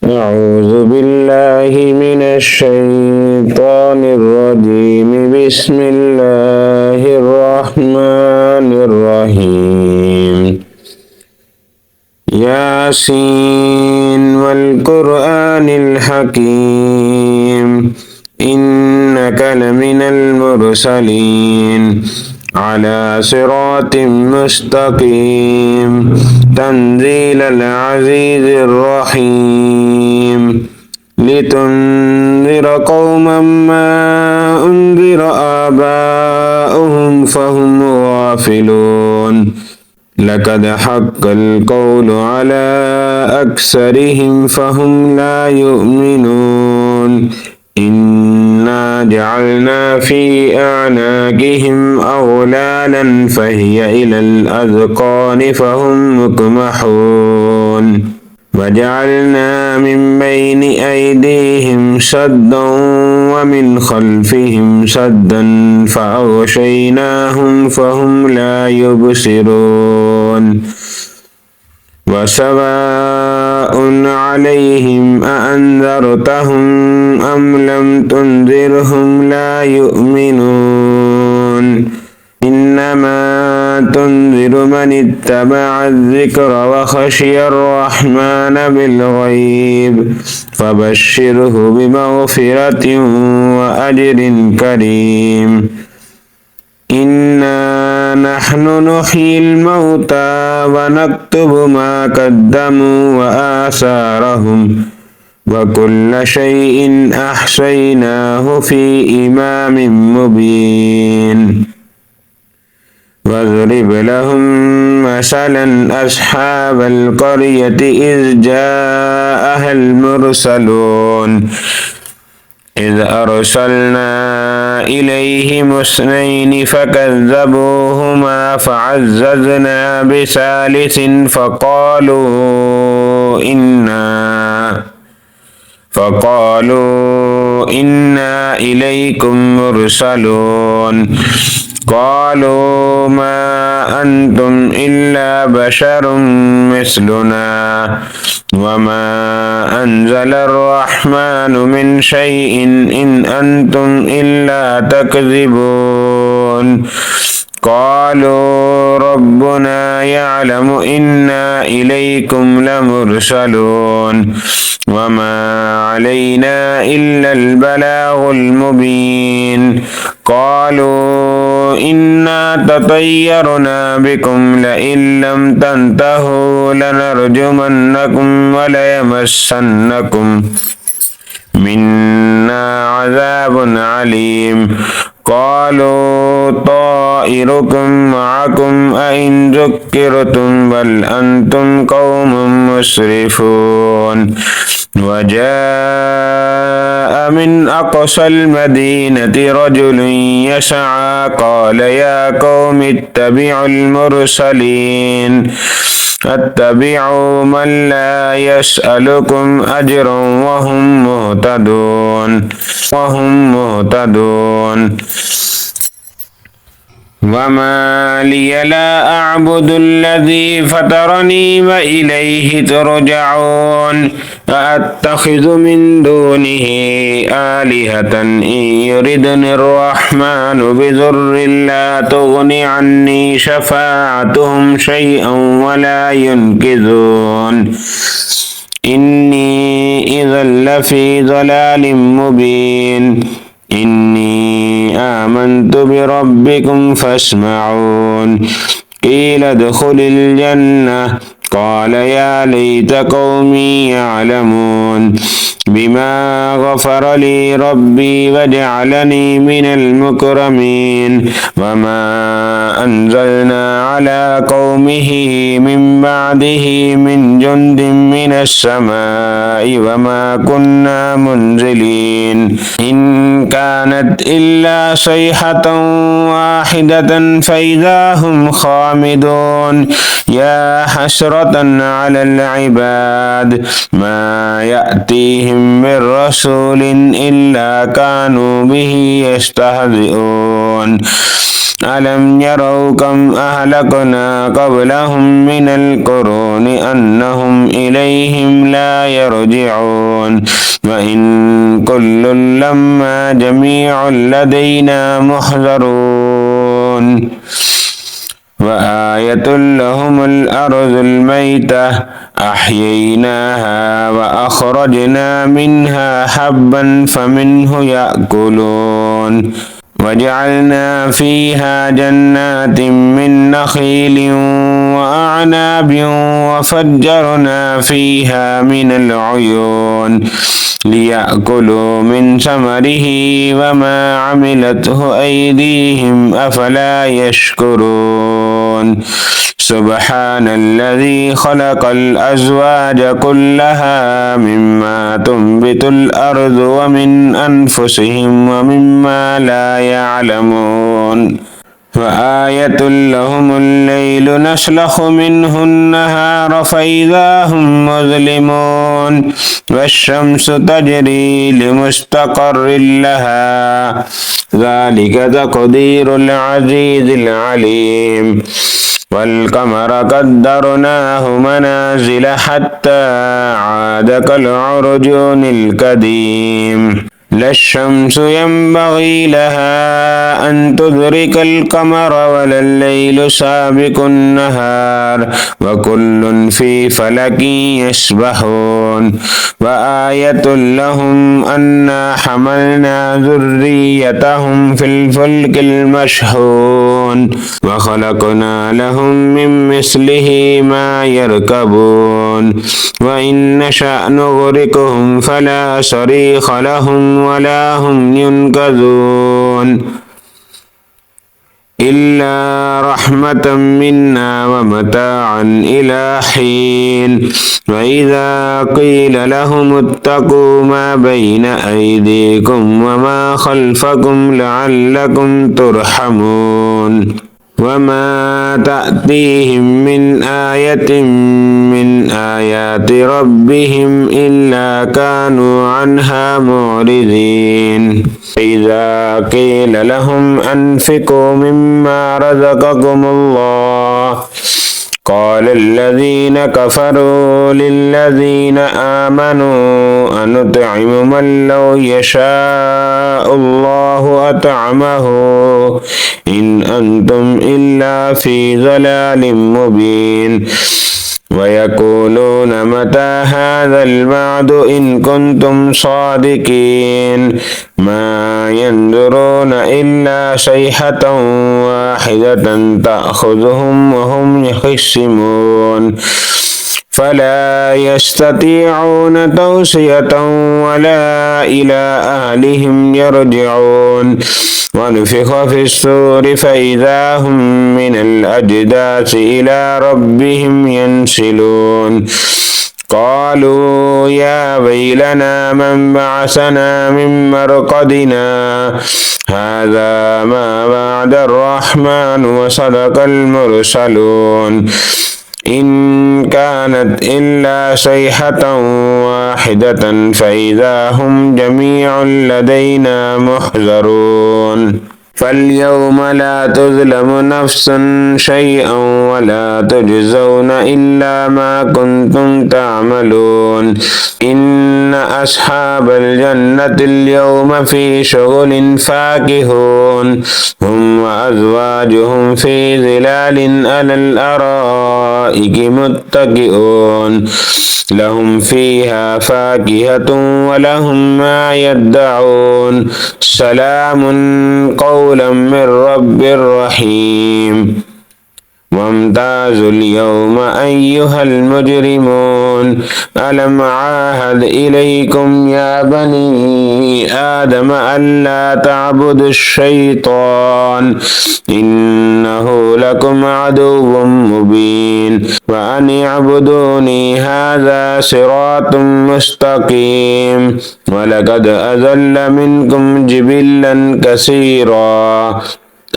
أعوذ بالله من الشيطان الرجيم. بسم الله الرحمن الرحيم. ياسين والقرآن الحكيم إنك لمن المرسلين على صراط مستقيم تنزيل العزيز الرحيم لتنذر قوما ما أنذر آباؤهم فهم غافلون لقد حق القول على أكثرهم فهم لا يؤمنون إنا جعلنا في أعناقهم أغلالا فهي إلى الأذقان فهم مقمحون وجعلنا من بين أيديهم سدا ومن خلفهم سدا فأغشيناهم فهم لا يبصرون وسواء عليهم أأنذرتهم أم لم تنذرهم لا يؤمنون إنما تنذر من اتبع الذكر وخشي الرحمن بالغيب فبشره بمغفرة وأجر كريم. إنا نحن نحيي الموتى ونكتب ما قدموا وآثارهم وكل شيء أحصيناه في إمام مبين. واضرب لهم مثلا أصحاب القرية إذ جاءها المرسلون إذ أرسلنا إليهم اثنين فكذبوهما فعززنا بثالث فقالوا إنا إليكم مرسلون قالوا ما أنتم إلا بشر مثلنا وما أنزل الرحمن من شيء إن أنتم إلا تكذبون قالوا ربنا يعلم إنا إليكم لمرسلون وما علينا إلا البلاغ المبين. قالوا إنا تطيرنا بكم لئن لم تنتهوا لنرجمنكم وليمسنكم منا عذاب عليم. قالوا طائركم معكم أئن ذكرتم بل أنتم قوم مسرفون. وجاء من أقصى المدينة رجل يسعى قال يا قوم اتبعوا المرسلين اتبعوا من لا يسألكم أجرا وهم مهتدون. وما لي لا أعبد الذي فطرني وإليه ترجعون أأتخذ من دونه آلهة إن يردني الرحمن بضر لا تغن عني شفاعتهم شيئا ولا ينقذون إني إذا لفي ضلال مبين. إني آمنت بربكم فاسمعون. قيل ادخل الجنة قال يا ليت قومي يعلمون بما غفر لي ربي وجعلني من المكرمين. وما أنزلنا على قومه من بعده من جند من السماء وما كنا منزلين إن كانت إلا صيحة واحدة فإذا هم خامدون. يا حسرة على العباد ما يأتيهم من رسول إلا كانوا به يستهزئون. يعلمون ألم يروا كم أهلكنا قبلهم من القرون أنهم إليهم لا يرجعون وإن كل لما جميع لدينا محضرون وآية لهم الأرض الميتة أحييناها وأخرجنا منها حبا فمنه يأكلون وجعلنا فيها جنات من نخيل وأعناب وفجرنا فيها من العيون ليأكلوا من ثمره وما عملته أيديهم أفلا يشكرون سبحان الذي خلق الأزواج كلها مما تنبت الأرض ومن أنفسهم ومما لا يعلمون وآية لهم الليل نسلخ منه النهار فإذا هم مظلمون والشمس تجري لمستقر لها ذلك تقدير العزيز العليم والقمر قدرناه منازل حتى عاد كالعرجون القديم لا الشمس ينبغي لها أن تدرك القمر ولا الليل سابق النهار وكل في فلك يسبحون وآية لهم أنا حملنا ذريتهم في الفلك المشحون وخلقنا لهم من مثله ما يركبون وإن نشأ نغرقهم فلا صريخ لهم ولا هم ينقذون إلا رحمة منا ومتاعا إلى حين وإذا قيل لهم اتقوا ما بين أيديكم وما خلفكم لعلكم ترحمون وما تأتيهم من آية من آيات ربهم إلا كانوا عنها معرضين إذا قيل لهم أنفقوا مما رزقكم الله قال الذين كفروا للذين آمنوا أنطعم من لو يشاء الله أطعمه إن أنتم إلا في ضلال مبين ويقولون متى هذا الوعد إن كنتم صادقين ما ينظرون إلا صيحة واحدة تأخذهم وهم يخصمون فلا يستطيعون توصية ولا إلى أهلهم يرجعون ونفخ في الصور فإذا هم من الأجداث إلى ربهم ينسلون قالوا يا ويلنا من بعثنا من مرقدنا هذا ما وعد الرحمن وصدق المرسلون إن كانت إلا صيحة واحدة فإذا هم جميع لدينا محضرون فاليوم لا تظلم نفس شيئا ولا تجزون إلا ما كنتم تعملون إن أصحاب الجنة اليوم في شغل فاكهون هم وأزواجهم في ظلال على الأرائك متكئون لهم فيها فاكهة ولهم ما يدعون سلام قولا من رب رحيم وامتازوا اليوم أيها المجرمون ألم عاهد إليكم يا بني آدم ألا تعبدوا الشيطان إنه لكم عدو مبين وأن اعبدوني هذا صراط مستقيم ولقد أضل منكم جبلا كثيرا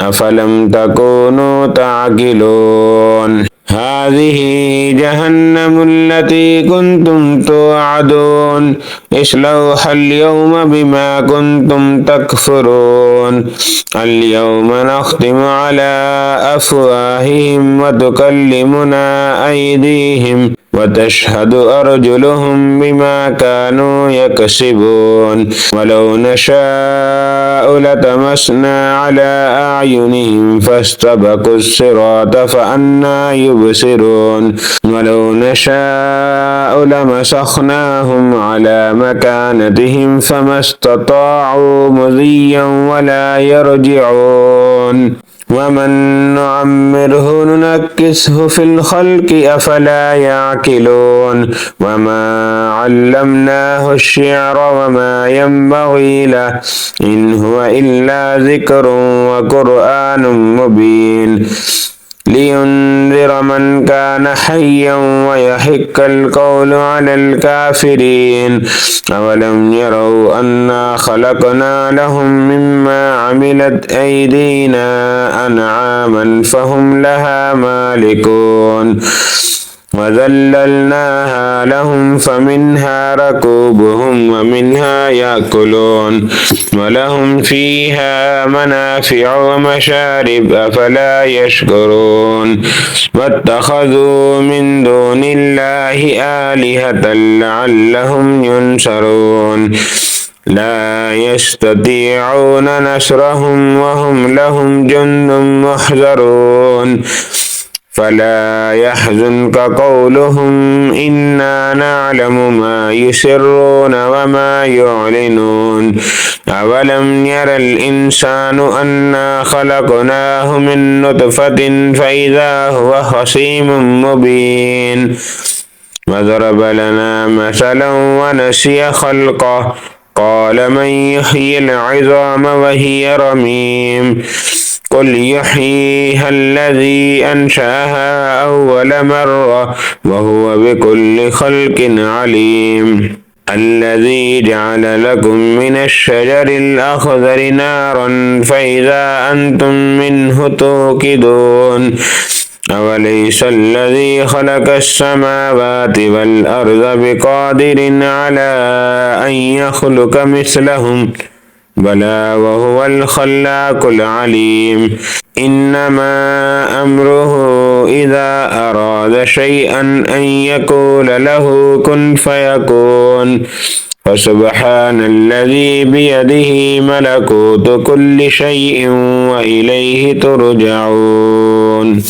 أفلم تكونوا تعقلون هذه جهنم التي كنتم توعدون اصلوها اليوم بما كنتم تكفرون اليوم نختم على أفواههم وتكلمنا أيديهم وتشهد أرجلهم بما كانوا يكسبون ولو نشاء لطمسنا على أعينهم فاستبقوا الصراط فأنى يبصرون ولو نشاء لمسخناهم على مكانتهم فما استطاعوا مضيا ولا يرجعون ومن نعمره ننكسه في الخلق أفلا يعقلون وما علمناه الشعر وما ينبغي له إن هو إلا ذكر وقرآن مبين لينذر من كان حيا ويحق القول على الكافرين أولم يروا أنا خلقنا لهم مما عملت أيدينا أنعاما فهم لها مالكون وذللناها لهم فمنها ركوبهم ومنها يأكلون ولهم فيها منافع ومشارب أفلا يشكرون واتخذوا من دون الله آلهة لعلهم ينصرون لا يستطيعون نصرهم وهم لهم جند محضرون فلا يحزنك قولهم إنا نعلم ما يسرون وما يعلنون أولم ير الإنسان أنا خلقناه من نطفة فإذا هو خصيم مبين وضرب لنا مثلا ونسي خلقه قال من يحيي العظام وهي رميم قل يحييها الذي أنشأها أول مرة وهو بكل خلق عليم الذي جعل لكم من الشجر الأخضر نارا فإذا أنتم منه توقدون أوليس الذي خلق السماوات والأرض بقادر على أن يخلق مثلهم بلى وهو الخلاق العليم إنما أمره إذا أراد شيئا أن يقول له كن فيكون فسبحان الذي بيده ملكوت كل شيء وإليه ترجعون.